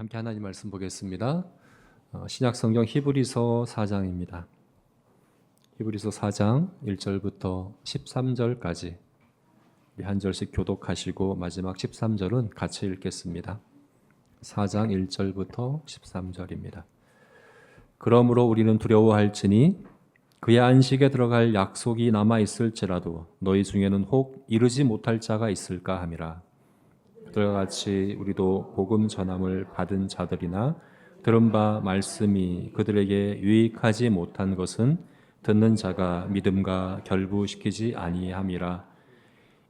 함께 하나님 말씀 보겠습니다. 신약성경 히브리서 4장입니다. 히브리서 4장 1절부터 13절까지 우리 한 절씩 교독하시고 마지막 13절은 같이 읽겠습니다. 4장 1절부터 13절입니다. 그러므로 우리는 두려워할지니 그의 안식에 들어갈 약속이 남아있을지라도 너희 중에는 혹 이르지 못할 자가 있을까 함이라. 그들과 같이 우리도 복음 전함을 받은 자들이나 들은 바 말씀이 그들에게 유익하지 못한 것은 듣는 자가 믿음과 결부시키지 아니함이라.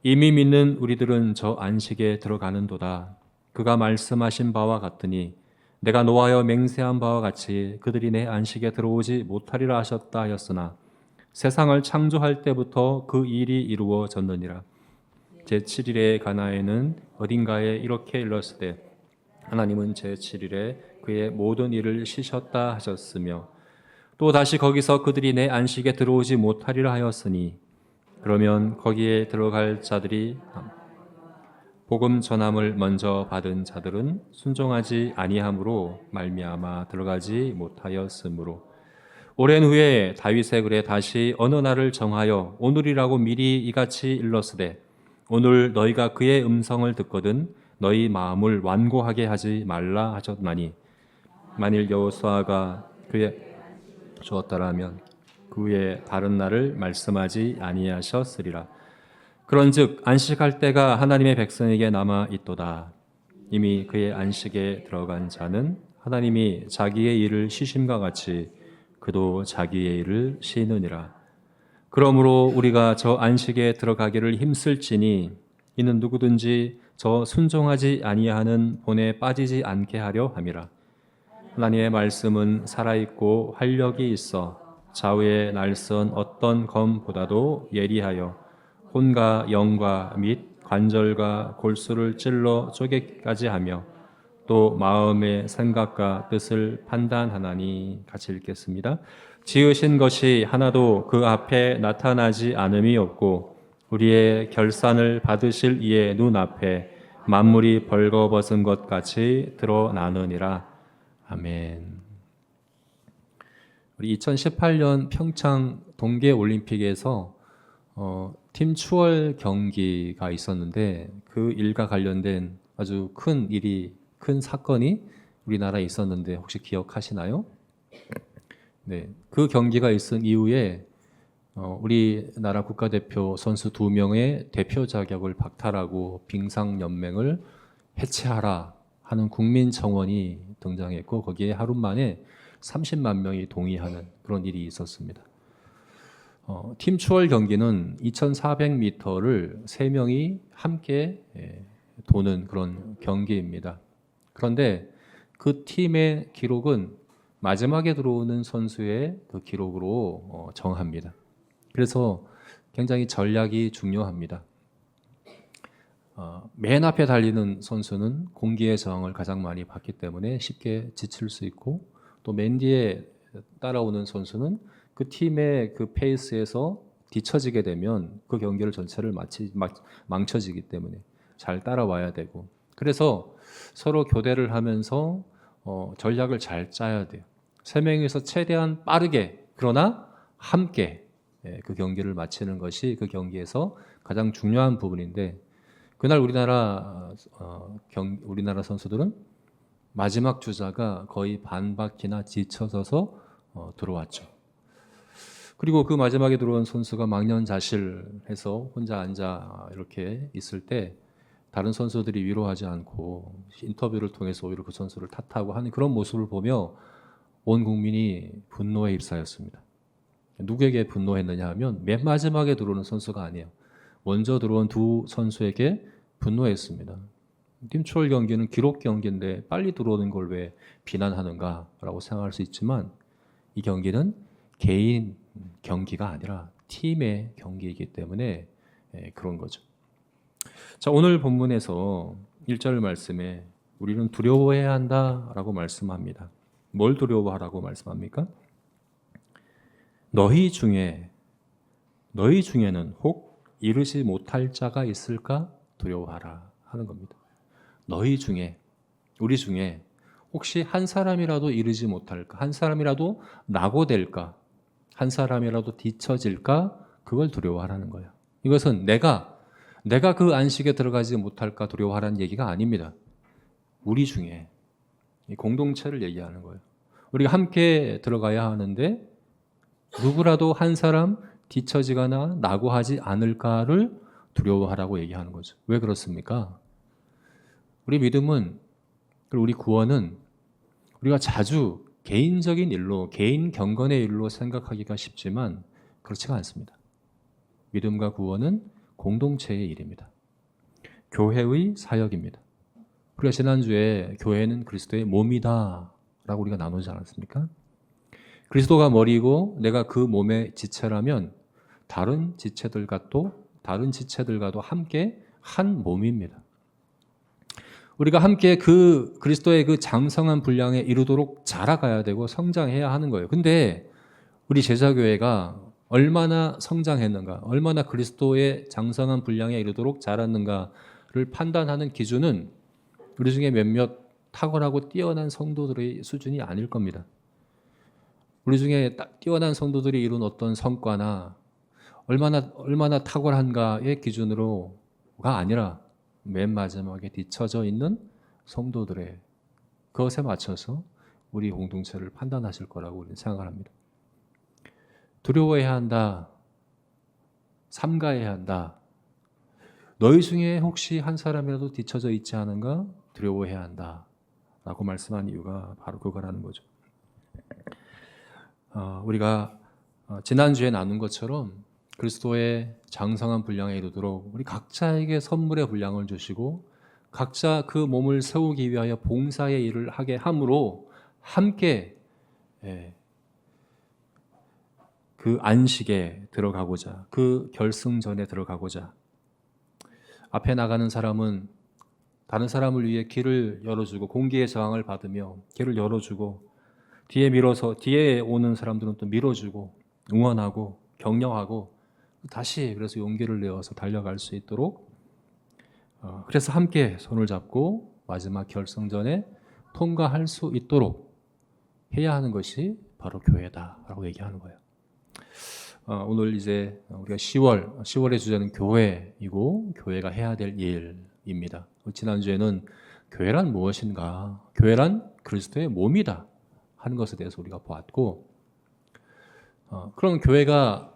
이미 믿는 우리들은 저 안식에 들어가는도다. 그가 말씀하신 바와 같으니 내가 노하여 맹세한 바와 같이 그들이 내 안식에 들어오지 못하리라 하셨다 하였으나 세상을 창조할 때부터 그 일이 이루어졌느니라. 제7일에 가나에는 어딘가에 이렇게 일렀으되 하나님은 제7일에 그의 모든 일을 쉬셨다 하셨으며 또 다시 거기서 그들이 내 안식에 들어오지 못하리라 하였으니 그러면 거기에 들어갈 자들이 복음 전함을 먼저 받은 자들은 순종하지 아니함으로 말미암아 들어가지 못하였으므로 오랜 후에 다윗의 글에 다시 어느 날을 정하여 오늘이라고 미리 이같이 일렀으되 오늘 너희가 그의 음성을 듣거든 너희 마음을 완고하게 하지 말라 하셨나니 만일 여호수아가 그의 주었더라면 그 후에 다른 날을 말씀하지 아니하셨으리라. 그런즉 안식할 때가 하나님의 백성에게 남아 있도다. 이미 그의 안식에 들어간 자는 하나님이 자기의 일을 쉬심과 같이 그도 자기의 일을 쉬느니라. 그러므로 우리가 저 안식에 들어가기를 힘쓸지니 이는 누구든지 저 순종하지 아니하는 본에 빠지지 않게 하려 함이라. 하나님의 말씀은 살아있고 활력이 있어 좌우에 날선 어떤 검보다도 예리하여 혼과 영과 및 관절과 골수를 찔러 쪼개기까지 하며 또 마음의 생각과 뜻을 판단하나니. 같이 읽겠습니다. 지으신 것이 하나도 그 앞에 나타나지 않음이 없고 우리의 결산을 받으실 이의 눈앞에 만물이 벌거벗은 것 같이 드러나느니라. 아멘. 우리 2018년 평창 동계올림픽에서 팀 추월 경기가 있었는데 그 일과 관련된 아주 큰 사건이 우리나라에 있었는데 혹시 기억하시나요? 네, 그 경기가 있은 이후에 우리나라 국가대표 선수 2명의 대표 자격을 박탈하고 빙상연맹을 해체하라 하는 국민청원이 등장했고 거기에 하루 만에 30만 명이 동의하는 그런 일이 있었습니다. 팀 추월 경기는 2,400m를 3명이 함께 도는 그런 경기입니다. 그런데 그 팀의 기록은 마지막에 들어오는 선수의 그 기록으로 정합니다. 그래서 굉장히 전략이 중요합니다. 맨 앞에 달리는 선수는 공기의 저항을 가장 많이 받기 때문에 쉽게 지칠 수 있고 또 맨 뒤에 따라오는 선수는 그 팀의 그 페이스에서 뒤처지게 되면 그 경기를 전체를 망쳐지기 때문에 잘 따라와야 되고 그래서 서로 교대를 하면서 전략을 잘 짜야 돼요. 3명이서 최대한 빠르게 그러나 함께 그 경기를 마치는 것이 그 경기에서 가장 중요한 부분인데 그날 우리나라 선수들은 마지막 주자가 거의 반 바퀴나 지쳐서서 들어왔죠. 그리고 그 마지막에 들어온 선수가 망연자실해서 혼자 앉아 이렇게 있을 때 다른 선수들이 위로하지 않고 인터뷰를 통해서 오히려 그 선수를 탓하고 하는 그런 모습을 보며 온 국민이 분노에 휩싸였습니다. 누구에게 분노했느냐 하면 맨 마지막에 들어오는 선수가 아니에요. 먼저 들어온 두 선수에게 분노했습니다. 팀 추월 경기는 기록 경기인데 빨리 들어오는 걸 왜 비난하는가라고 생각할 수 있지만 이 경기는 개인 경기가 아니라 팀의 경기이기 때문에 그런 거죠. 자, 오늘 본문에서 1절 말씀에 우리는 두려워해야 한다라고 말씀합니다. 뭘 두려워하라고 말씀합니까? 너희 중에는 혹 이르지 못할 자가 있을까 두려워하라 하는 겁니다. 너희 중에, 우리 중에 혹시 한 사람이라도 이르지 못할까? 한 사람이라도 낙오될까? 한 사람이라도 뒤처질까? 그걸 두려워하라는 거예요. 이것은 내가 그 안식에 들어가지 못할까 두려워하라는 얘기가 아닙니다. 우리 중에 이 공동체를 얘기하는 거예요. 우리가 함께 들어가야 하는데 누구라도 한 사람 뒤처지거나 낙오하지 않을까를 두려워하라고 얘기하는 거죠. 왜 그렇습니까? 우리 믿음은, 그리고 우리 구원은 우리가 자주 개인적인 일로, 개인 경건의 일로 생각하기가 쉽지만 그렇지가 않습니다. 믿음과 구원은 공동체의 일입니다. 교회의 사역입니다. 우리가 지난주에 교회는 그리스도의 몸이다 라고 우리가 나누지 않았습니까? 그리스도가 머리고 내가 그 몸의 지체라면 다른 지체들과도 함께 한 몸입니다. 우리가 함께 그 그리스도의 그 장성한 분량에 이르도록 자라가야 되고 성장해야 하는 거예요. 근데 우리 제자교회가 얼마나 성장했는가, 얼마나 그리스도의 장성한 분량에 이르도록 자랐는가를 판단하는 기준은 우리 중에 몇몇 탁월하고 뛰어난 성도들의 수준이 아닐 겁니다. 우리 중에 뛰어난 성도들이 이룬 어떤 성과나 얼마나 탁월한가의 기준으로가 아니라 맨 마지막에 뒤처져 있는 성도들의 그것에 맞춰서 우리 공동체를 판단하실 거라고 우리는 생각을 합니다. 두려워해야 한다. 삼가해야 한다. 너희 중에 혹시 한 사람이라도 뒤처져 있지 않은가? 두려워해야 한다. 라고 말씀한 이유가 바로 그거라는 거죠. 우리가 지난주에 나눈 것처럼 그리스도의 장성한 분량에 이르도록 우리 각자에게 선물의 분량을 주시고 각자 그 몸을 세우기 위하여 봉사의 일을 하게 함으로 함께 그 안식에 들어가고자, 그 결승전에 들어가고자, 앞에 나가는 사람은 다른 사람을 위해 길을 열어주고 공기의 저항을 받으며 길을 열어주고 뒤에 오는 사람들은 또 밀어주고 응원하고 격려하고 다시 그래서 용기를 내어서 달려갈 수 있도록 그래서 함께 손을 잡고 마지막 결승전에 통과할 수 있도록 해야 하는 것이 바로 교회다라고 얘기하는 거예요. 오늘 이제 우리가 10월의 주제는 교회이고 교회가 해야 될 일입니다. 지난주에는 교회란 무엇인가? 교회란 그리스도의 몸이다 하는 것에 대해서 우리가 보았고 그럼 교회가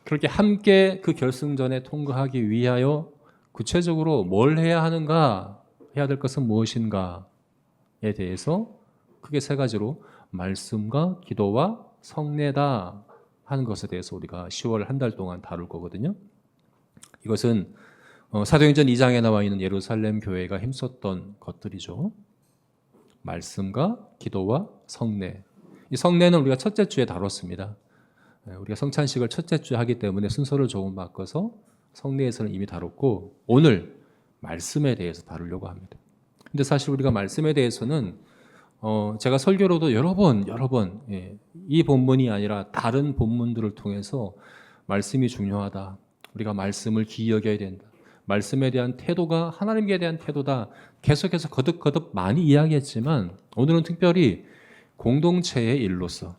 그렇게 함께 그 결승전에 통과하기 위하여 구체적으로 뭘 해야 하는가? 해야 될 것은 무엇인가에 대해서 크게 세 가지로 말씀과 기도와 성례다 하는 것에 대해서 우리가 10월 한 달 동안 다룰 거거든요. 이것은 사도행전 2장에 나와 있는 예루살렘 교회가 힘썼던 것들이죠. 말씀과 기도와 성례. 이 성례는 우리가 첫째 주에 다뤘습니다. 우리가 성찬식을 첫째 주에 하기 때문에 순서를 조금 바꿔서 성례에서는 이미 다뤘고 오늘 말씀에 대해서 다루려고 합니다. 근데 사실 우리가 말씀에 대해서는 제가 설교로도 여러 번 이 본문이 아니라 다른 본문들을 통해서 말씀이 중요하다. 우리가 말씀을 귀히 여겨야 된다. 말씀에 대한 태도가 하나님께 대한 태도다. 계속해서 거듭 많이 이야기했지만 오늘은 특별히 공동체의 일로서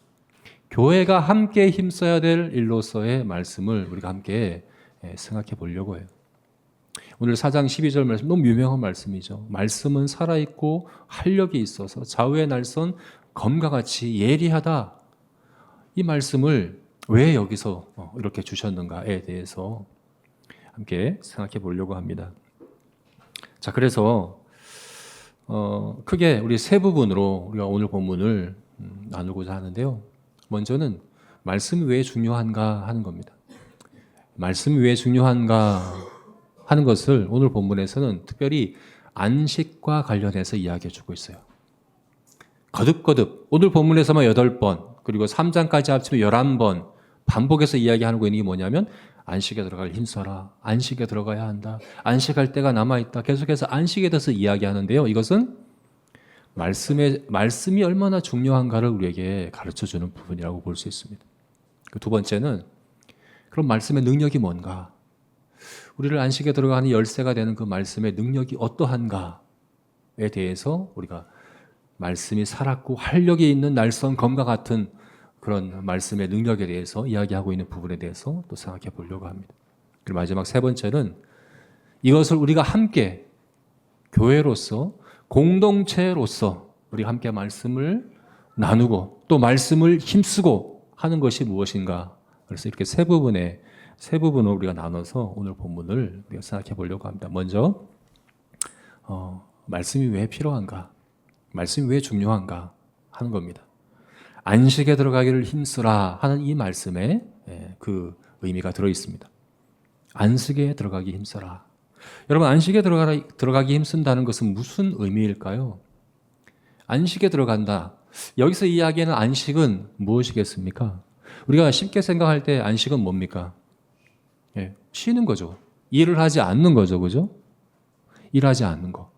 교회가 함께 힘써야 될 일로서의 말씀을 우리가 함께 생각해 보려고 해요. 오늘 4장 12절 말씀 너무 유명한 말씀이죠. 말씀은 살아있고 활력이 있어서 좌우의 날선 검과 같이 예리하다. 이 말씀을 왜 여기서 이렇게 주셨는가에 대해서 함께 생각해 보려고 합니다. 자, 그래서 크게 우리 세 부분으로 우리가 오늘 본문을 나누고자 하는데요. 먼저는 말씀이 왜 중요한가 하는 겁니다. 말씀이 왜 중요한가 하는 것을 오늘 본문에서는 특별히 안식과 관련해서 이야기해 주고 있어요. 거듭 오늘 본문에서만 8번 그리고 3장까지 합치면 11번 반복해서 이야기하는 게 뭐냐면 안식에 들어갈 힘써라. 안식에 들어가야 한다. 안식할 때가 남아있다. 계속해서 안식에 대해서 이야기하는데요. 이것은 말씀이 얼마나 중요한가를 우리에게 가르쳐주는 부분이라고 볼 수 있습니다. 그 두 번째는 그럼 말씀의 능력이 뭔가? 우리를 안식에 들어가는 열쇠가 되는 그 말씀의 능력이 어떠한가에 대해서 우리가 말씀이 살았고 활력이 있는 날선 검과 같은 그런 말씀의 능력에 대해서 이야기하고 있는 부분에 대해서 또 생각해 보려고 합니다. 그리고 마지막 세 번째는 이것을 우리가 함께 교회로서 공동체로서 우리 함께 말씀을 나누고 또 말씀을 힘쓰고 하는 것이 무엇인가. 그래서 이렇게 세 부분으로 우리가 나눠서 오늘 본문을 우리가 생각해 보려고 합니다. 먼저 말씀이 왜 필요한가, 말씀이 왜 중요한가 하는 겁니다. 안식에 들어가기를 힘쓰라 하는 이 말씀에 그 의미가 들어 있습니다. 안식에 들어가기 힘써라. 여러분, 안식에 들어가기 힘쓴다는 것은 무슨 의미일까요? 안식에 들어간다. 여기서 이야기하는 안식은 무엇이겠습니까? 우리가 쉽게 생각할 때 안식은 뭡니까? 쉬는 거죠. 일을 하지 않는 거죠. 그죠? 일하지 않는 거.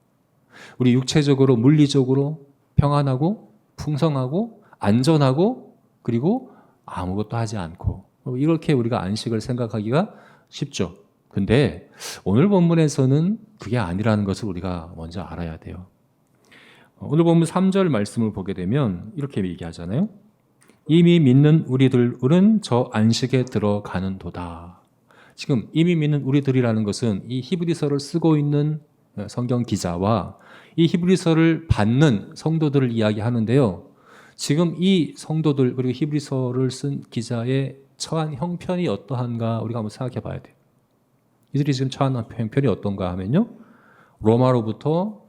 우리 육체적으로, 물리적으로 평안하고 풍성하고 안전하고 그리고 아무것도 하지 않고, 이렇게 우리가 안식을 생각하기가 쉽죠. 근데 오늘 본문에서는 그게 아니라는 것을 우리가 먼저 알아야 돼요. 오늘 본문 3절 말씀을 보게 되면 이렇게 얘기하잖아요. 이미 믿는 우리들은 저 안식에 들어가는 도다. 지금 이미 믿는 우리들이라는 것은 이 히브리서를 쓰고 있는 성경 기자와 이 히브리서를 받는 성도들을 이야기하는데요. 지금 이 성도들 그리고 히브리서를 쓴 기자의 처한 형편이 어떠한가 우리가 한번 생각해 봐야 돼요. 이들이 지금 처한 형편이 어떤가 하면요, 로마로부터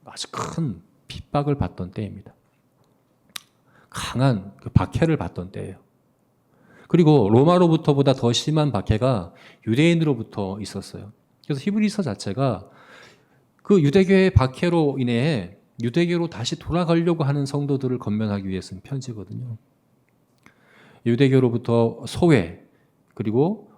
아주 큰 핍박을 받던 때입니다. 강한 그 박해를 받던 때예요. 그리고 로마로부터보다 더 심한 박해가 유대인으로부터 있었어요. 그래서 히브리서 자체가 그 유대교의 박해로 인해 유대교로 다시 돌아가려고 하는 성도들을 권면하기 위해 쓴 편지거든요. 유대교로부터 소외 그리고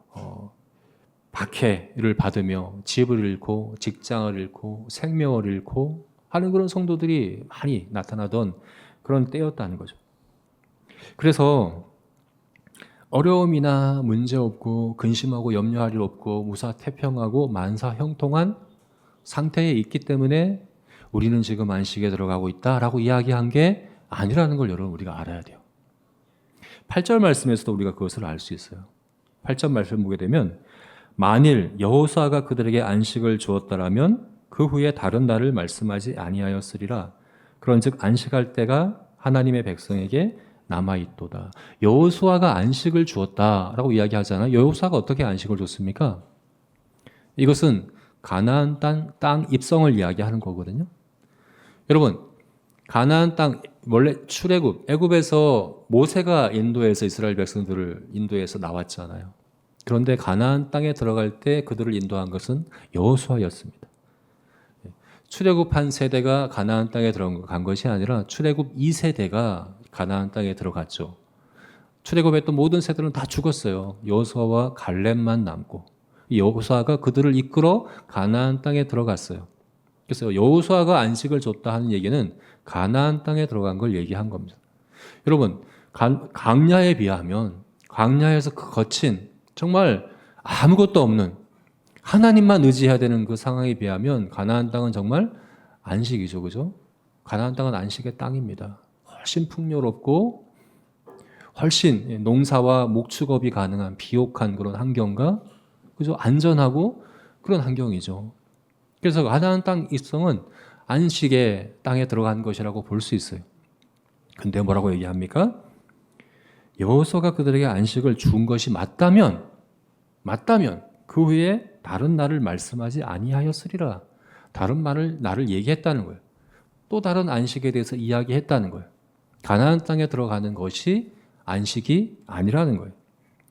박해를 받으며 집을 잃고 직장을 잃고 생명을 잃고 하는 그런 성도들이 많이 나타나던 그런 때였다는 거죠. 그래서 어려움이나 문제 없고 근심하고 염려할 일 없고 무사태평하고 만사형통한 상태에 있기 때문에 우리는 지금 안식에 들어가고 있다라고 이야기한 게 아니라는 걸 여러분 우리가 알아야 돼요. 8절 말씀에서도 우리가 그것을 알 수 있어요. 8절 말씀 보게 되면 만일 여호수아가 그들에게 안식을 주었다라면 그 후에 다른 날을 말씀하지 아니하였으리라. 그런즉 안식할 때가 하나님의 백성에게 남아있도다. 여호수아가 안식을 주었다라고 이야기하잖아요. 여호수아가 어떻게 안식을 줬습니까? 이것은 가나안 땅 입성을 이야기하는 거거든요. 여러분, 가나안 땅 원래 출애굽, 애굽에서 모세가 인도해서 이스라엘 백성들을 인도해서 나왔잖아요. 그런데 가나안 땅에 들어갈 때 그들을 인도한 것은 여호수아였습니다. 출애굽 한 세대가 가나안 땅에 들어간 것이 아니라 출애굽 2세대가 가나안 땅에 들어갔죠. 출애굽했던 모든 세대는 다 죽었어요. 여호수아와 갈렙만 남고 여호수아가 그들을 이끌어 가나안 땅에 들어갔어요. 그래서 여호수아가 안식을 줬다 하는 얘기는 가나안 땅에 들어간 걸 얘기한 겁니다. 여러분, 광야에 비하면 광야에서 그 거친 정말 아무것도 없는 하나님만 의지해야 되는 그 상황에 비하면 가나안 땅은 정말 안식이죠. 그죠? 가나안 땅은 안식의 땅입니다. 훨씬 풍요롭고 훨씬 농사와 목축업이 가능한 비옥한 그런 환경과 그죠? 안전하고 그런 환경이죠. 그래서 가나안 땅 입성은 안식의 땅에 들어간 것이라고 볼 수 있어요. 근데 뭐라고 얘기합니까? 여호수아가 그들에게 안식을 준 것이 맞다면 그 후에 다른 날을 말씀하지 아니하였으리라. 다른 날을 얘기했다는 거예요. 또 다른 안식에 대해서 이야기했다는 거예요. 가나안 땅에 들어가는 것이 안식이 아니라는 거예요.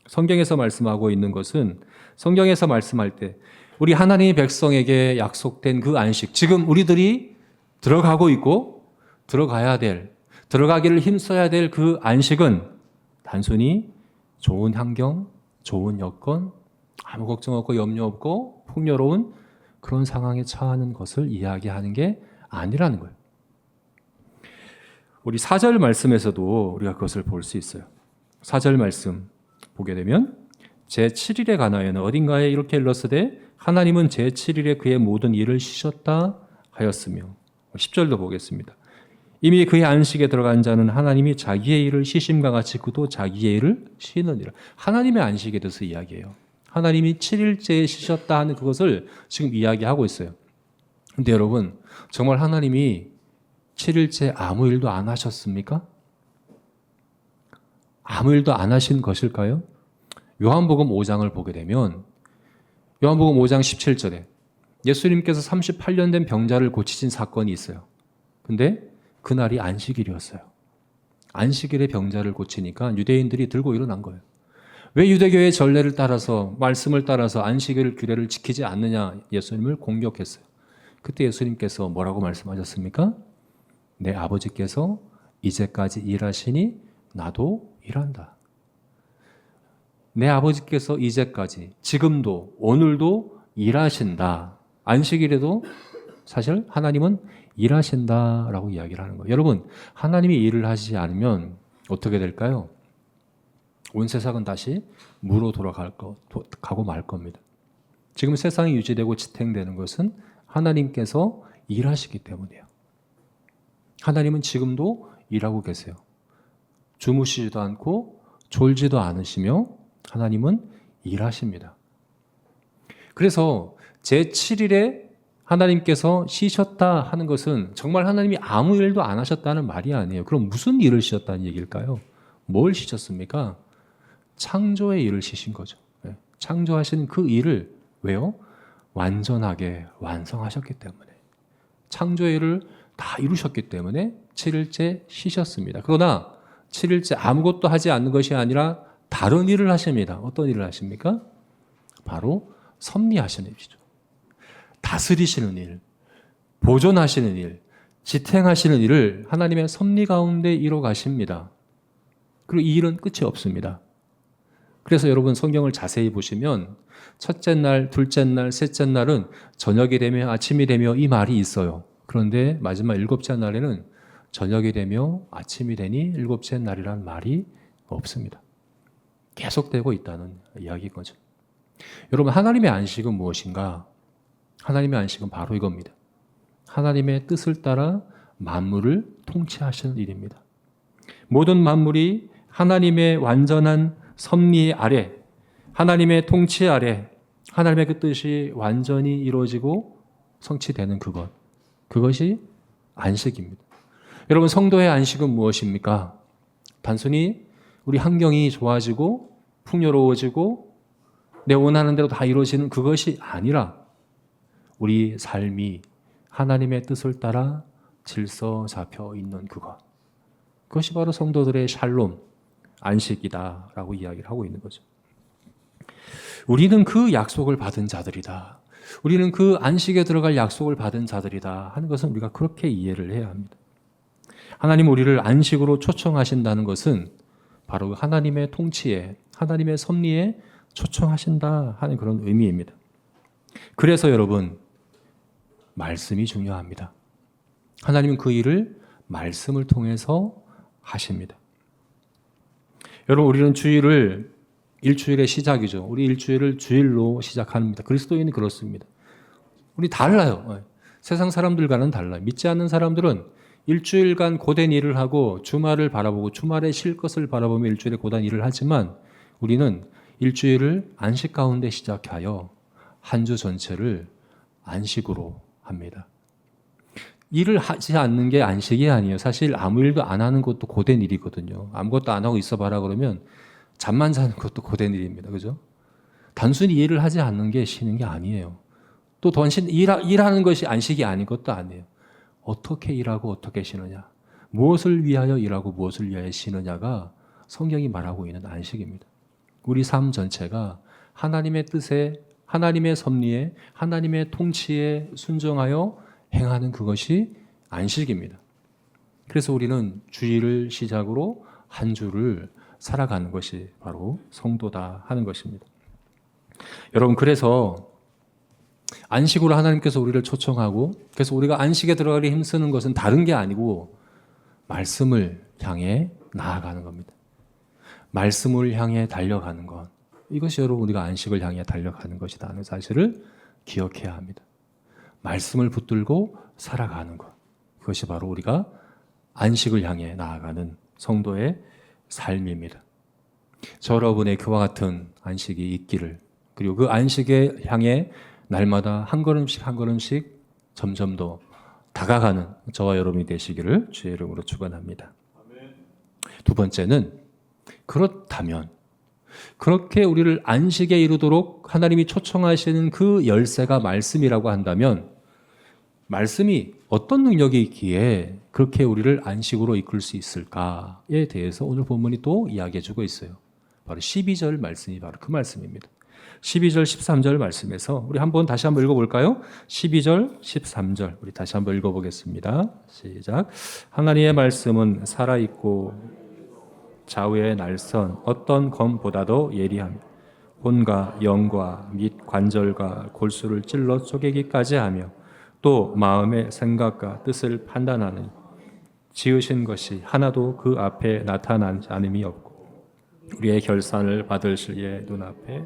성경에서 말씀하고 있는 것은 성경에서 말씀할 때 우리 하나님의 백성에게 약속된 그 안식, 지금 우리들이 들어가고 있고 들어가야 될, 들어가기를 힘써야 될 그 안식은 단순히 좋은 환경, 좋은 여건, 아무 걱정 없고 염려 없고 풍요로운 그런 상황에 처하는 것을 이야기하는 게 아니라는 거예요. 우리 4절 말씀에서도 우리가 그것을 볼 수 있어요. 4절 말씀 보게 되면 제7일에 관하여는 어딘가에 이렇게 일렀으되 하나님은 제7일에 그의 모든 일을 쉬셨다 하였으며 10절도 보겠습니다. 이미 그의 안식에 들어간 자는 하나님이 자기의 일을 쉬심과 같이 그도 자기의 일을 쉬느니라. 하나님의 안식에 대해서 이야기해요. 하나님이 7일째에 쉬셨다 하는 그것을 지금 이야기하고 있어요. 근데 여러분, 정말 하나님이 7일째 아무 일도 안 하셨습니까? 아무 일도 안 하신 것일까요? 요한복음 5장을 보게 되면 요한복음 5장 17절에 예수님께서 38년 된 병자를 고치신 사건이 있어요. 근데 그날이 안식일이었어요. 안식일에 병자를 고치니까 유대인들이 들고 일어난 거예요. 왜 유대교의 전례를 따라서 말씀을 따라서 안식일 규례를 지키지 않느냐 예수님을 공격했어요. 그때 예수님께서 뭐라고 말씀하셨습니까? 내 아버지께서 이제까지 일하시니 나도 일한다. 내 아버지께서 이제까지 지금도 오늘도 일하신다. 안식일에도 사실 하나님은 일하신다라고 이야기를 하는 거예요. 여러분, 하나님이 일을 하시지 않으면 어떻게 될까요? 온 세상은 다시 무로 가고 말 겁니다. 지금 세상이 유지되고 지탱되는 것은 하나님께서 일하시기 때문이에요. 하나님은 지금도 일하고 계세요. 주무시지도 않고 졸지도 않으시며 하나님은 일하십니다. 그래서 제7일에 하나님께서 쉬셨다 하는 것은 정말 하나님이 아무 일도 안 하셨다는 말이 아니에요. 그럼 무슨 일을 쉬셨다는 얘기일까요? 뭘 쉬셨습니까? 창조의 일을 쉬신 거죠. 창조하신 그 일을 왜요? 완전하게 완성하셨기 때문에. 창조의 일을 다 이루셨기 때문에 7일째 쉬셨습니다. 그러나 7일째 아무것도 하지 않는 것이 아니라 다른 일을 하십니다. 어떤 일을 하십니까? 바로 섭리하시는 일이죠. 다스리시는 일, 보존하시는 일, 지탱하시는 일을 하나님의 섭리 가운데 이뤄 가십니다. 그리고 이 일은 끝이 없습니다. 그래서 여러분 성경을 자세히 보시면 첫째 날, 둘째 날, 셋째 날은 저녁이 되며 아침이 되며 이 말이 있어요. 그런데 마지막 일곱째 날에는 저녁이 되며 아침이 되니 일곱째 날이라는 말이 없습니다. 계속되고 있다는 이야기인 거죠. 여러분, 하나님의 안식은 무엇인가? 하나님의 안식은 바로 이겁니다. 하나님의 뜻을 따라 만물을 통치하시는 일입니다. 모든 만물이 하나님의 완전한 섭리 아래, 하나님의 통치 아래, 하나님의 그 뜻이 완전히 이루어지고 성취되는 그것이 안식입니다. 여러분, 성도의 안식은 무엇입니까? 단순히 우리 환경이 좋아지고 풍요로워지고 내 원하는 대로 다 이루어지는 그것이 아니라 우리 삶이 하나님의 뜻을 따라 질서 잡혀 있는 그것이 바로 성도들의 샬롬, 안식이다라고 이야기를 하고 있는 거죠. 우리는 그 약속을 받은 자들이다. 우리는 그 안식에 들어갈 약속을 받은 자들이다 하는 것은 우리가 그렇게 이해를 해야 합니다. 하나님 우리를 안식으로 초청하신다는 것은 바로 하나님의 통치에, 하나님의 섭리에 초청하신다 하는 그런 의미입니다. 그래서 여러분, 말씀이 중요합니다. 하나님은 그 일을 말씀을 통해서 하십니다. 여러분, 우리는 주일을 일주일의 시작이죠. 우리 일주일을 주일로 시작합니다. 그리스도인이 그렇습니다. 우리 달라요. 세상 사람들과는 달라요. 믿지 않는 사람들은 일주일간 고된 일을 하고 주말을 바라보고 주말에 쉴 것을 바라보며 일주일에 고된 일을 하지만 우리는 일주일을 안식 가운데 시작하여 한 주 전체를 안식으로 합니다. 일을 하지 않는 게 안식이 아니에요. 사실 아무 일도 안 하는 것도 고된 일이거든요. 아무것도 안 하고 있어봐라 그러면 잠만 자는 것도 고된 일입니다. 그죠? 단순히 일을 하지 않는 게 쉬는 게 아니에요. 또 단순히 일하는 것이 안식이 아닌 것도 아니에요. 어떻게 일하고 어떻게 쉬느냐, 무엇을 위하여 일하고 무엇을 위하여 쉬느냐가 성경이 말하고 있는 안식입니다. 우리 삶 전체가 하나님의 뜻에, 하나님의 섭리에, 하나님의 통치에 순종하여 행하는 그것이 안식입니다. 그래서 우리는 주일을 시작으로 한 주를 살아가는 것이 바로 성도다 하는 것입니다. 여러분, 그래서 안식으로 하나님께서 우리를 초청하고, 그래서 우리가 안식에 들어가기 힘쓰는 것은 다른 게 아니고 말씀을 향해 나아가는 겁니다. 말씀을 향해 달려가는 것, 이것이 여러분 우리가 안식을 향해 달려가는 것이다 하는 사실을 기억해야 합니다. 말씀을 붙들고 살아가는 것, 그것이 바로 우리가 안식을 향해 나아가는 성도의 삶입니다. 저 여러분의 그와 같은 안식이 있기를, 그리고 그 안식에 향해 날마다 한 걸음씩 한 걸음씩 점점 더 다가가는 저와 여러분이 되시기를 주의 이름으로 축원합니다. 두 번째는, 그렇다면 그렇게 우리를 안식에 이르도록 하나님이 초청하시는 그 열쇠가 말씀이라고 한다면, 말씀이 어떤 능력이 있기에 그렇게 우리를 안식으로 이끌 수 있을까에 대해서 오늘 본문이 또 이야기해 주고 있어요. 바로 12절 말씀이 바로 그 말씀입니다. 12절 13절 말씀에서 우리 다시 한번 읽어볼까요? 12절 13절 우리 다시 한번 읽어보겠습니다. 시작. 하나님의 말씀은 살아있고 좌우의 날선 어떤 검보다도 예리하며 혼과 영과 및 관절과 골수를 찔러 쪼개기까지 하며 또 마음의 생각과 뜻을 판단하는, 지으신 것이 하나도 그 앞에 나타나지 않음이 없고 우리의 결산을 받을 시의 눈앞에.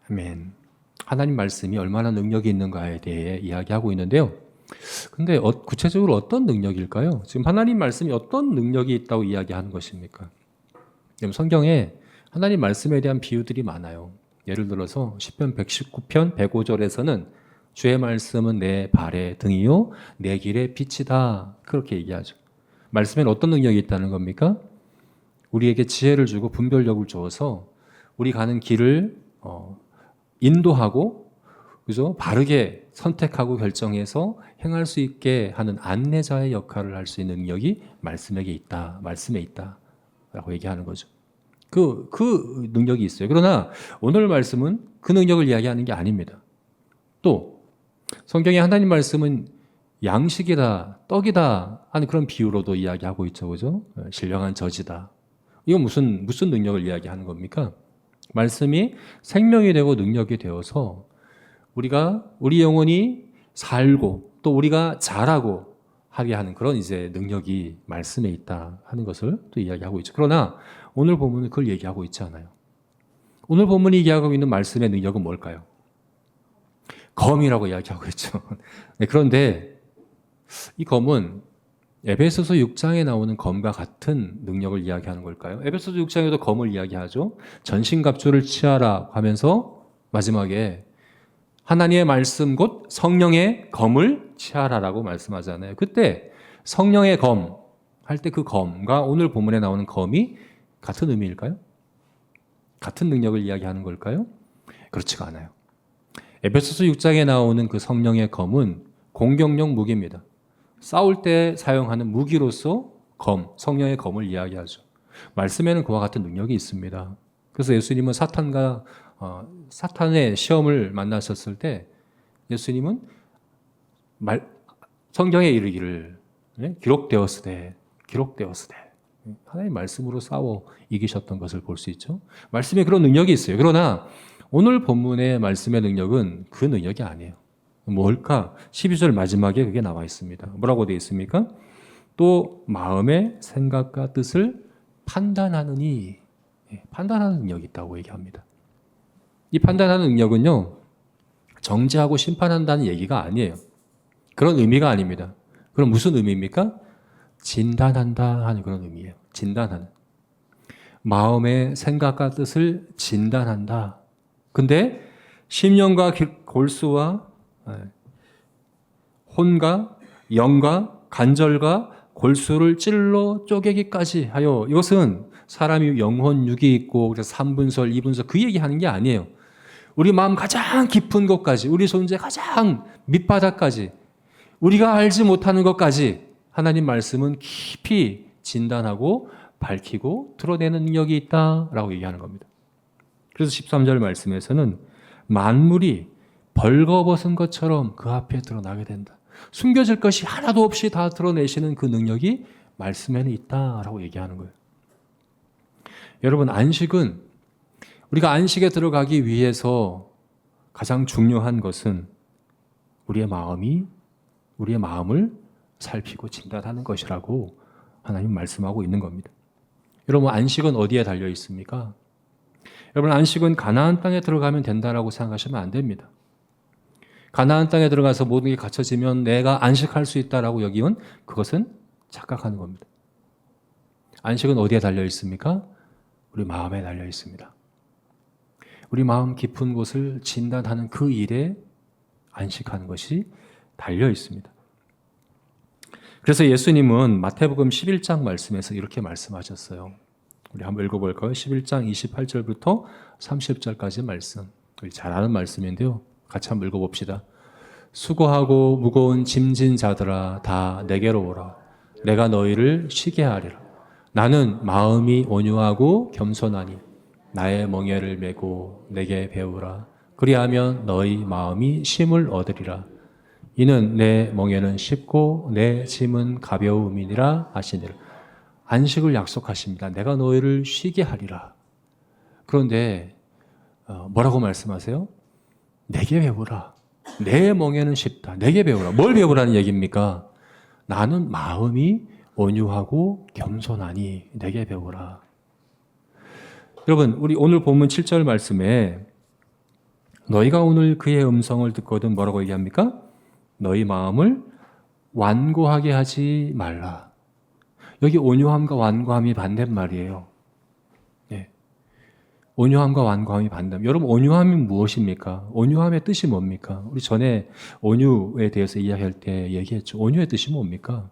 아멘. 하나님 말씀이 얼마나 능력이 있는가에 대해 이야기하고 있는데요. 근데 구체적으로 어떤 능력일까요? 지금 하나님 말씀이 어떤 능력이 있다고 이야기하는 것입니까? 성경에 하나님 말씀에 대한 비유들이 많아요. 예를 들어서 시편 119편 105절에서는 주의 말씀은 내 발의 등이요 내 길의 빛이다, 그렇게 얘기하죠. 말씀에는 어떤 능력이 있다는 겁니까? 우리에게 지혜를 주고 분별력을 주어서 우리 가는 길을 인도하고, 그죠? 바르게 선택하고 결정해서 행할 수 있게 하는 안내자의 역할을 할 수 있는 능력이 말씀에 있다라고 얘기하는 거죠. 그 능력이 있어요. 그러나 오늘 말씀은 그 능력을 이야기하는 게 아닙니다. 또 성경에 하나님 말씀은 양식이다, 떡이다 하는 그런 비유로도 이야기하고 있죠, 그죠? 신령한 젖이다. 이건 무슨 능력을 이야기하는 겁니까? 말씀이 생명이 되고 능력이 되어서 우리 영혼이 살고 또 우리가 자라고 하게 하는 그런 이제 능력이 말씀에 있다 하는 것을 또 이야기하고 있죠. 그러나 오늘 본문은 그걸 얘기하고 있지 않아요. 오늘 본문이 얘기하고 있는 말씀의 능력은 뭘까요? 검이라고 이야기하고 있죠. 네, 그런데 이 검은 에베소서 6장에 나오는 검과 같은 능력을 이야기하는 걸까요? 에베소서 6장에도 검을 이야기하죠. 전신갑주를 취하라 하면서 마지막에 하나님의 말씀 곧 성령의 검을 취하라라고 말씀하잖아요. 그때 성령의 검 할 때 그 검과 오늘 본문에 나오는 검이 같은 의미일까요? 같은 능력을 이야기하는 걸까요? 그렇지가 않아요. 에베소서 6장에 나오는 그 성령의 검은 공격용 무기입니다. 싸울 때 사용하는 무기로서 성령의 검을 이야기하죠. 말씀에는 그와 같은 능력이 있습니다. 그래서 예수님은 사탄의 시험을 만나셨을 때 예수님은 성경에 이르기를 기록되었으되 하나님 말씀으로 싸워 이기셨던 것을 볼 수 있죠. 말씀에 그런 능력이 있어요. 그러나 오늘 본문의 말씀의 능력은 그 능력이 아니에요. 뭘까? 12절 마지막에 그게 나와 있습니다. 뭐라고 되어 있습니까? 또 마음의 생각과 뜻을 판단하느니, 판단하는 능력이 있다고 얘기합니다. 이 판단하는 능력은요, 정죄하고 심판한다는 얘기가 아니에요. 그런 의미가 아닙니다. 그럼 무슨 의미입니까? 진단한다 하는 그런 의미예요. 진단하는. 마음의 생각과 뜻을 진단한다. 근데 심령과 골수와 혼과 영과 관절과 골수를 찔러 쪼개기까지 하여, 이것은 사람이 영혼 육이 있고 그래서 3분설, 2분설 그 얘기하는 게 아니에요. 우리 마음 가장 깊은 곳까지, 우리 존재 가장 밑바닥까지, 우리가 알지 못하는 것까지 하나님 말씀은 깊이 진단하고 밝히고 드러내는 능력이 있다라고 얘기하는 겁니다. 그래서 13절 말씀에서는 만물이 벌거벗은 것처럼 그 앞에 드러나게 된다. 숨겨질 것이 하나도 없이 다 드러내시는 그 능력이 말씀에는 있다라고 얘기하는 거예요. 여러분, 안식은, 우리가 안식에 들어가기 위해서 가장 중요한 것은 우리의 마음을 살피고 진단하는 것이라고 하나님 말씀하고 있는 겁니다. 여러분, 안식은 어디에 달려 있습니까? 여러분, 안식은 가나안 땅에 들어가면 된다라고 생각하시면 안 됩니다. 가나안 땅에 들어가서 모든 게 갖춰지면 내가 안식할 수 있다라고 여기면 그것은 착각하는 겁니다. 안식은 어디에 달려 있습니까? 우리 마음에 달려 있습니다. 우리 마음 깊은 곳을 진단하는 그 일에 안식하는 것이 달려 있습니다. 그래서 예수님은 마태복음 11장 말씀에서 이렇게 말씀하셨어요. 우리 한번 읽어볼까요? 11장 28절부터 30절까지 말씀. 우리 잘 아는 말씀인데요. 같이 한번 읽어봅시다. 수고하고 무거운 짐진 자들아 다 내게로 오라. 내가 너희를 쉬게 하리라. 나는 마음이 온유하고 겸손하니 나의 멍에를 메고 내게 배우라. 그리하면 너희 마음이 쉼을 얻으리라. 이는 내 멍에는 쉽고 내 짐은 가벼움이니라 하시니라. 안식을 약속하십니다. 내가 너희를 쉬게 하리라. 그런데 뭐라고 말씀하세요? 내게 배우라. 내 멍에는 쉽다. 내게 배우라. 뭘 배우라는 얘기입니까? 나는 마음이 온유하고 겸손하니 내게 배우라. 여러분, 우리 오늘 본문 7절 말씀에 너희가 오늘 그의 음성을 듣거든 뭐라고 얘기합니까? 너희 마음을 완고하게 하지 말라. 여기 온유함과 완고함이 반대말이에요. 네. 온유함과 완고함이 반대. 여러분, 온유함이 무엇입니까? 온유함의 뜻이 뭡니까? 우리 전에 온유에 대해서 이야기할 때 얘기했죠. 온유의 뜻이 뭡니까?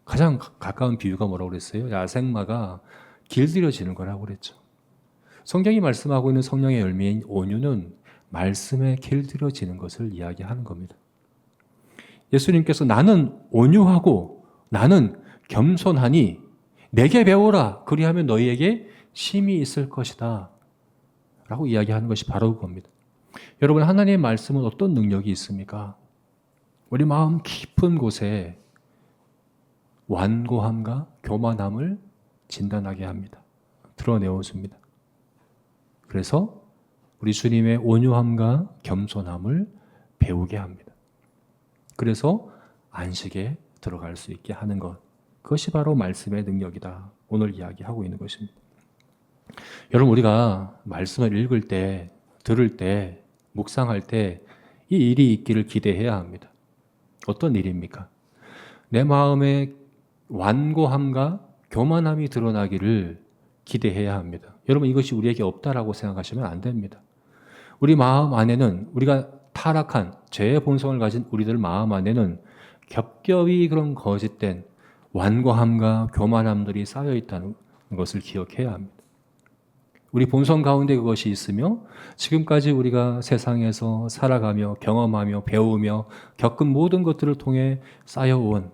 가장 가까운 비유가 뭐라고 그랬어요? 야생마가 길들여지는 거라고 그랬죠. 성경이 말씀하고 있는 성령의 열매인 온유는 말씀에 길들여지는 것을 이야기하는 겁니다. 예수님께서 나는 온유하고 나는 겸손하니 내게 배우라. 그리하면 너희에게 쉼이 있을 것이다. 라고 이야기하는 것이 바로 그겁니다. 여러분, 하나님의 말씀은 어떤 능력이 있습니까? 우리 마음 깊은 곳에 완고함과 교만함을 진단하게 합니다. 드러내어 줍니다. 그래서 우리 주님의 온유함과 겸손함을 배우게 합니다. 그래서 안식에 들어갈 수 있게 하는 것. 그것이 바로 말씀의 능력이다. 오늘 이야기하고 있는 것입니다. 여러분, 우리가 말씀을 읽을 때, 들을 때, 묵상할 때 이 일이 있기를 기대해야 합니다. 어떤 일입니까? 내 마음에 완고함과 교만함이 드러나기를 기대해야 합니다. 여러분, 이것이 우리에게 없다라고 생각하시면 안 됩니다. 우리 마음 안에는, 우리가 타락한 죄의 본성을 가진 우리들 마음 안에는 겹겹이 그런 거짓된 완고함과 교만함들이 쌓여 있다는 것을 기억해야 합니다. 우리 본성 가운데 그것이 있으며 지금까지 우리가 세상에서 살아가며 경험하며 배우며 겪은 모든 것들을 통해 쌓여온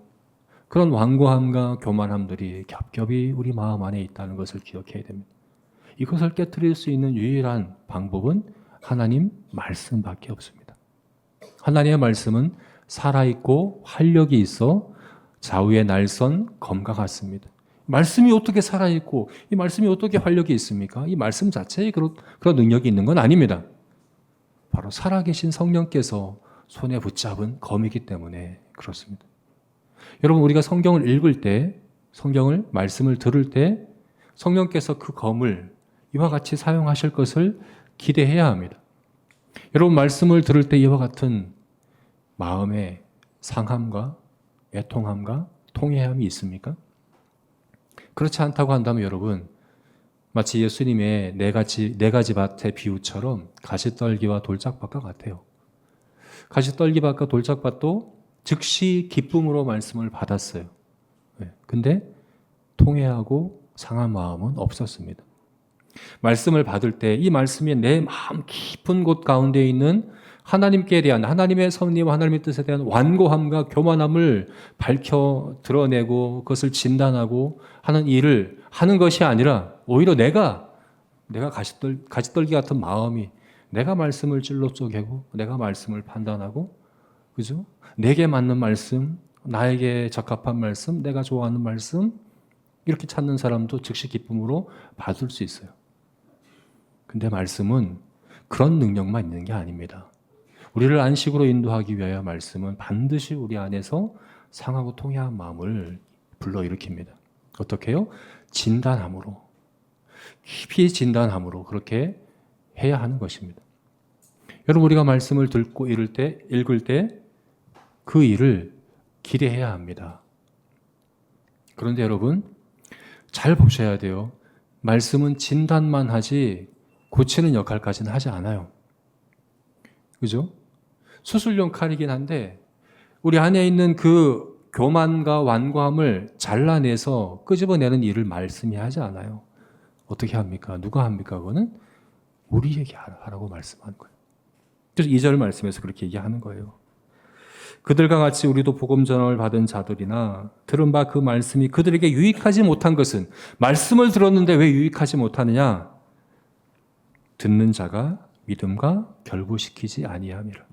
그런 완고함과 교만함들이 겹겹이 우리 마음 안에 있다는 것을 기억해야 됩니다. 이것을 깨트릴 수 있는 유일한 방법은 하나님 말씀밖에 없습니다. 하나님의 말씀은 살아있고 활력이 있어 좌우의 날선 검과 같습니다. 말씀이 어떻게 살아있고 이 말씀이 어떻게 활력이 있습니까? 이 말씀 자체에 그런 능력이 있는 건 아닙니다. 바로 살아계신 성령께서 손에 붙잡은 검이기 때문에 그렇습니다. 여러분, 우리가 성경을 읽을 때, 성경을 말씀을 들을 때 성령께서 그 검을 이와 같이 사용하실 것을 기대해야 합니다. 여러분, 말씀을 들을 때 이와 같은 마음의 상함과 애통함과 통회함이 있습니까? 그렇지 않다고 한다면 여러분, 마치 예수님의 네 가지 밭의 비유처럼 가시떨기와 돌짝밭과 같아요. 가시떨기밭과 돌짝밭도 즉시 기쁨으로 말씀을 받았어요. 근데 통회하고 상한 마음은 없었습니다. 말씀을 받을 때 이 말씀이 내 마음 깊은 곳 가운데 있는 하나님께 대한, 하나님의 섭리와 하나님의 뜻에 대한 완고함과 교만함을 밝혀 드러내고 그것을 진단하고 하는 일을 하는 것이 아니라 오히려 내가 가시떨기 같은 마음이 내가 말씀을 찔러 쪼개고 내가 말씀을 판단하고, 그죠? 내게 맞는 말씀, 나에게 적합한 말씀, 내가 좋아하는 말씀, 이렇게 찾는 사람도 즉시 기쁨으로 받을 수 있어요. 근데 말씀은 그런 능력만 있는 게 아닙니다. 우리를 안식으로 인도하기 위하여 말씀은 반드시 우리 안에서 상하고 통회한 마음을 불러일으킵니다. 어떻게 해요? 진단함으로, 깊이 진단함으로 그렇게 해야 하는 것입니다. 여러분, 우리가 말씀을 듣고 읽을 때 그 일을 기대해야 합니다. 그런데 여러분, 잘 보셔야 돼요. 말씀은 진단만 하지 고치는 역할까지는 하지 않아요. 그죠? 수술용 칼이긴 한데 우리 안에 있는 그 교만과 완고함을 잘라내서 끄집어내는 일을 말씀이 하지 않아요. 어떻게 합니까? 누가 합니까? 그거는 우리에게 하라고 말씀하는 거예요. 그래서 2절 말씀에서 그렇게 얘기하는 거예요. 그들과 같이 우리도 복음 전함을 받은 자들이나 들은 바 그 말씀이 그들에게 유익하지 못한 것은, 말씀을 들었는데 왜 유익하지 못하느냐? 듣는 자가 믿음과 결부시키지 아니함이라.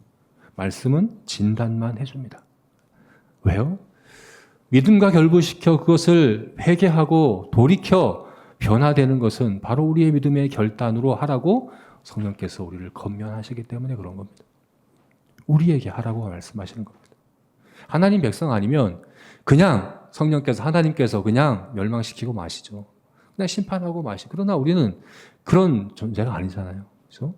말씀은 진단만 해줍니다. 왜요? 믿음과 결부시켜 그것을 회개하고 돌이켜 변화되는 것은 바로 우리의 믿음의 결단으로 하라고 성령께서 우리를 권면하시기 때문에 그런 겁니다. 우리에게 하라고 말씀하시는 겁니다. 하나님 백성 아니면 그냥 하나님께서 그냥 멸망시키고 마시죠. 그냥 심판하고 마시죠. 그러나 우리는 그런 존재가 아니잖아요. 그렇죠?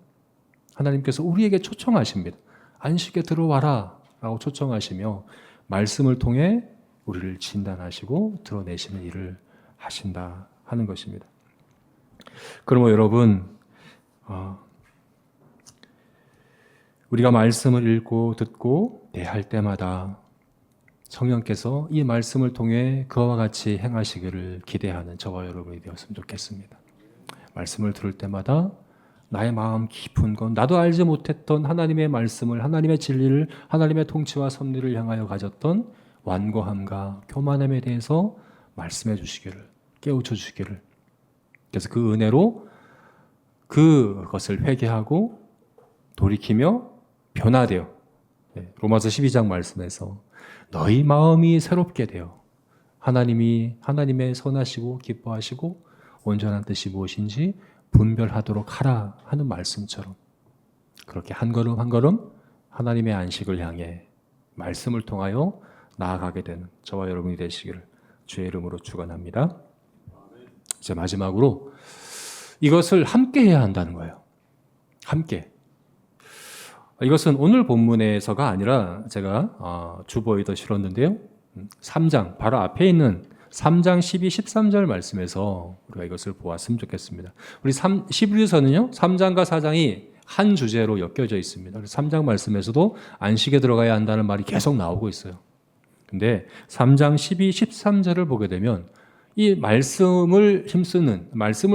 하나님께서 우리에게 초청하십니다. 안식에 들어와라 라고 초청하시며 말씀을 통해 우리를 진단하시고 드러내시는 일을 하신다 하는 것입니다. 그러므로 여러분, 우리가 말씀을 읽고 듣고 대할 때마다 성령께서 이 말씀을 통해 그와 같이 행하시기를 기대하는 저와 여러분이 되었으면 좋겠습니다. 말씀을 들을 때마다 나의 마음 깊은 건 나도 알지 못했던 하나님의 말씀을, 하나님의 진리를, 하나님의 통치와 섭리를 향하여 가졌던 완고함과 교만함에 대해서 말씀해 주시기를, 깨우쳐 주시기를, 그래서 그 은혜로 그것을 회개하고 돌이키며 변화되어, 로마서 12장 말씀에서 너희 마음이 새롭게 되어 하나님의 선하시고 기뻐하시고 온전한 뜻이 무엇인지 분별하도록 하라 하는 말씀처럼 그렇게 한 걸음 한 걸음 하나님의 안식을 향해 말씀을 통하여 나아가게 되는 저와 여러분이 되시기를 주의 이름으로 축원합니다. 이제 마지막으로 이것을 함께 해야 한다는 거예요. 함께. 이것은 오늘 본문에서가 아니라 제가 주보에도 실었는데요. 3장 바로 앞에 있는 3장 12, 13절 말씀에서 우리가 이것을 보았으면 좋겠습니다. 우리 히브리서는요 3장과 4장이 한 주제로 엮여져 있습니다. 그래서 3장 말씀에서도 안식에 들어가야 한다는 말이 계속 나오고 있어요. 근데 3장 12, 13절을 보게 되면 이 말씀을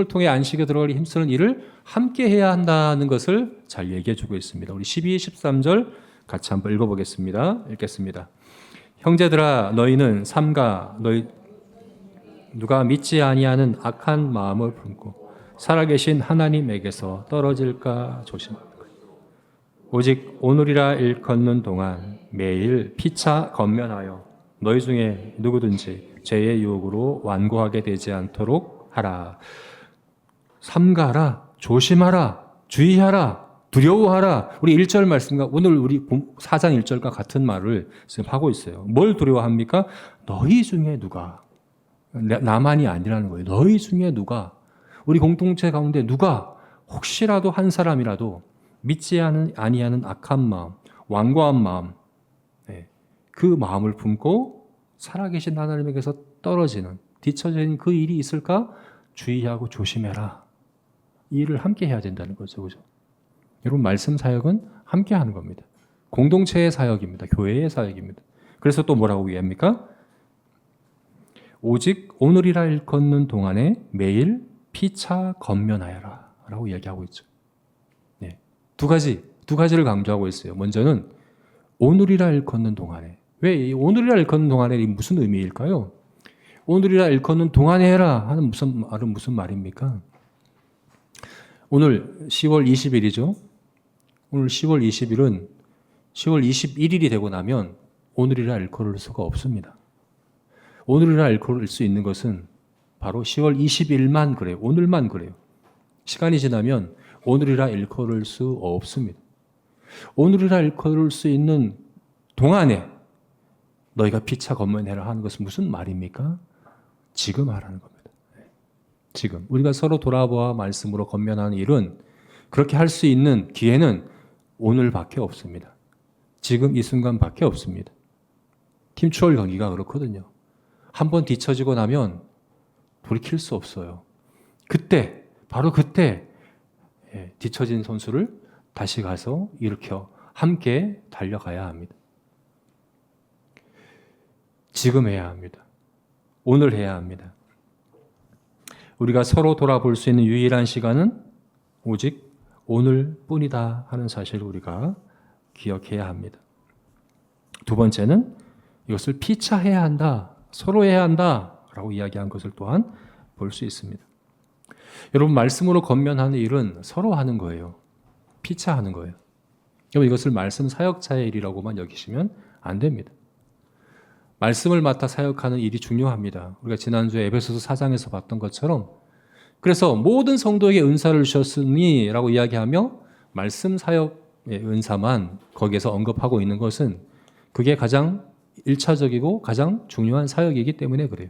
통해 안식에 들어가기 힘쓰는 일을 함께 해야 한다는 것을 잘 얘기해 주고 있습니다. 우리 12, 13절 같이 한번 읽어보겠습니다. 읽겠습니다. 형제들아, 너희는 삼가 누가 믿지 아니하는 악한 마음을 품고 살아계신 하나님에게서 떨어질까 조심하라. 오직 오늘이라 일컫는 동안 매일 피차 건면하여 너희 중에 누구든지 죄의 유혹으로 완고하게 되지 않도록 하라. 삼가하라, 조심하라, 주의하라, 두려워하라. 우리 1절 말씀과 오늘 우리 4장 1절과 같은 말을 지금 하고 있어요. 뭘 두려워합니까? 너희 중에 누가, 나만이 아니라는 거예요. 너희 중에 누가, 우리 공동체 가운데 누가 혹시라도 한 사람이라도 믿지 아니하는 악한 마음, 완고한 마음, 그 마음을 품고 살아계신 하나님에게서 떨어지는, 뒤처지는 그 일이 있을까? 주의하고 조심해라. 이 일을 함께 해야 된다는 거죠. 그죠? 여러분, 말씀 사역은 함께 하는 겁니다. 공동체의 사역입니다. 교회의 사역입니다. 그래서 또 뭐라고 얘기합니까? 오직 오늘이라 일컫는 동안에 매일 피차 건면하여라 라고 이야기하고 있죠. 두 가지를 강조하고 있어요. 먼저는 오늘이라 일컫는 동안에. 왜 이 오늘이라 일컫는 동안에 무슨 의미일까요? 오늘이라 일컫는 동안에 해라 하는 무슨 말입니까? 오늘 10월 20일이죠. 오늘 10월 20일은 10월 21일이 되고 나면 오늘이라 일컬을 수가 없습니다. 오늘이라 일컬을 수 있는 것은 바로 10월 20일만 그래요. 오늘만 그래요. 시간이 지나면 오늘이라 일컬을 수 없습니다. 오늘이라 일컬을 수 있는 동안에 너희가 피차 건면해라 하는 것은 무슨 말입니까? 지금 하라는 겁니다. 지금 우리가 서로 돌아보아 말씀으로 건면하는 일은, 그렇게 할 수 있는 기회는 오늘밖에 없습니다. 지금 이 순간밖에 없습니다. 팀 추월 경기가 그렇거든요. 한번 뒤처지고 나면 돌이킬 수 없어요. 그때, 바로 그때 뒤처진 선수를 다시 가서 일으켜 함께 달려가야 합니다. 지금 해야 합니다. 오늘 해야 합니다. 우리가 서로 돌아볼 수 있는 유일한 시간은 오직 오늘뿐이다 하는 사실을 우리가 기억해야 합니다. 두 번째는 이것을 피차해야 한다, 서로 해야 한다라고 이야기한 것을 또한 볼 수 있습니다. 여러분, 말씀으로 권면하는 일은 서로 하는 거예요. 피차하는 거예요. 여러분, 이것을 말씀 사역자의 일이라고만 여기시면 안 됩니다. 말씀을 맡아 사역하는 일이 중요합니다. 우리가 지난주에 에베소서 4장에서 봤던 것처럼, 그래서 모든 성도에게 은사를 주셨으니 라고 이야기하며 말씀 사역의 은사만 거기에서 언급하고 있는 것은 그게 가장 1차적이고 가장 중요한 사역이기 때문에 그래요.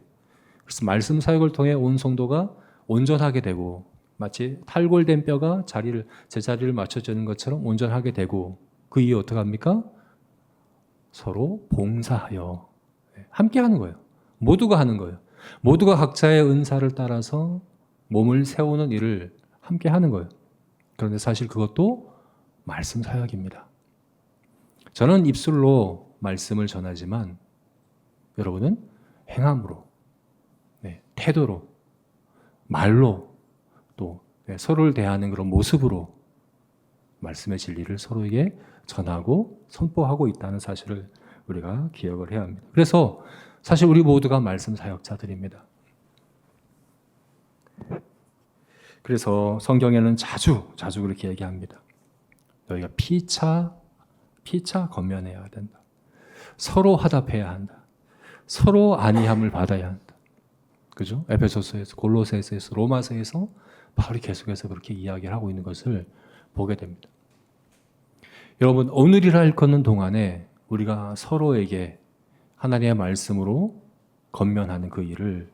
그래서 말씀 사역을 통해 온 성도가 온전하게 되고, 마치 탈골된 뼈가 제자리를 맞춰주는 것처럼 온전하게 되고, 그 이후 어떻게 합니까? 서로 봉사하여 함께 하는 거예요. 모두가 하는 거예요. 모두가 각자의 은사를 따라서 몸을 세우는 일을 함께 하는 거예요. 그런데 사실 그것도 말씀 사역입니다. 저는 입술로 말씀을 전하지만 여러분은 행함으로, 태도로, 말로, 또 서로를 대하는 그런 모습으로 말씀의 진리를 서로에게 전하고 선포하고 있다는 사실을 우리가 기억을 해야 합니다. 그래서 사실 우리 모두가 말씀 사역자들입니다. 그래서 성경에는 자주 그렇게 얘기합니다. 너희가 피차 권면해야 된다. 서로 화답해야 한다. 서로 안위함을 받아야 한다. 그죠? 에베소서에서, 골로새서에서, 로마서에서 바울이 계속해서 그렇게 이야기를 하고 있는 것을 보게 됩니다. 여러분, 오늘이라 일컫는 동안에 우리가 서로에게 하나님의 말씀으로 권면하는 그 일을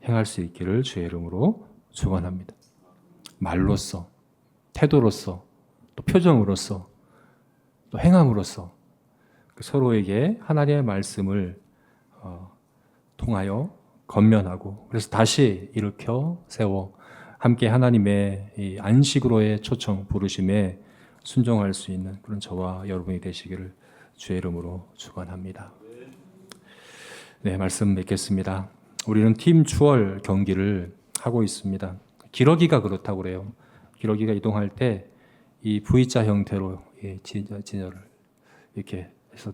행할 수 있기를 주의 이름으로 축원합니다. 말로써, 태도로서, 또 표정으로서, 또 행함으로써 서로에게 하나님의 말씀을 통하여 권면하고, 그래서 다시 일으켜 세워 함께 하나님의 이 안식으로의 초청, 부르심에 순종할 수 있는 그런 저와 여러분이 되시기를 주의 이름으로 축원합니다. 네, 말씀 맺겠습니다. 우리는 팀 추월 경기를 하고 있습니다. 기러기가 그렇다고 그래요. 기러기가 이동할 때 이 V자 형태로 진열을 이렇게 해서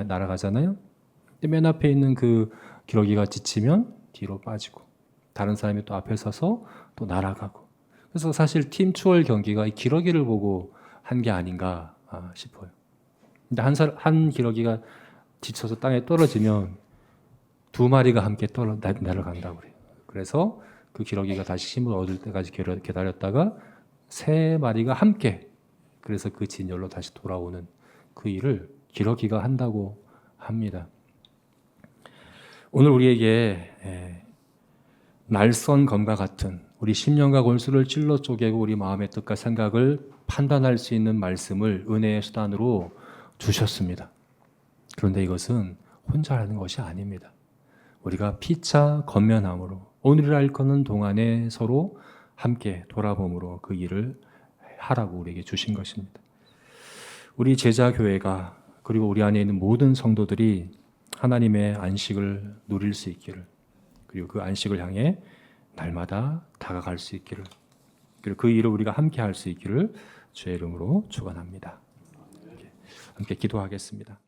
날아가잖아요. 근데 맨 앞에 있는 그 기러기가 지치면 뒤로 빠지고, 다른 사람이 또 앞에 서서 또 날아가고. 그래서 사실 팀 추월 경기가 이 기러기를 보고 한 게 아닌가 싶어요. 근데 한 기러기가 지쳐서 땅에 떨어지면 두 마리가 함께 내려간다고 그래요. 그래서 그 기러기가 다시 힘을 얻을 때까지 기다렸다가 세 마리가 함께, 그래서 그 진열로 다시 돌아오는 그 일을 기러기가 한다고 합니다. 오늘 우리에게 날선 검과 같은 우리 심령과 골수를 찔러 쪼개고 우리 마음의 뜻과 생각을 판단할 수 있는 말씀을 은혜의 수단으로 주셨습니다. 그런데 이것은 혼자 하는 것이 아닙니다. 우리가 피차 권면함으로, 오늘이라 일컫는 동안에 서로 함께 돌아봄으로 그 일을 하라고 우리에게 주신 것입니다. 우리 제자교회가, 그리고 우리 안에 있는 모든 성도들이 하나님의 안식을 누릴 수 있기를, 그리고 그 안식을 향해 날마다 다가갈 수 있기를, 그리고 그 일을 우리가 함께 할 수 있기를 주의 이름으로 축원합니다. 함께 기도하겠습니다.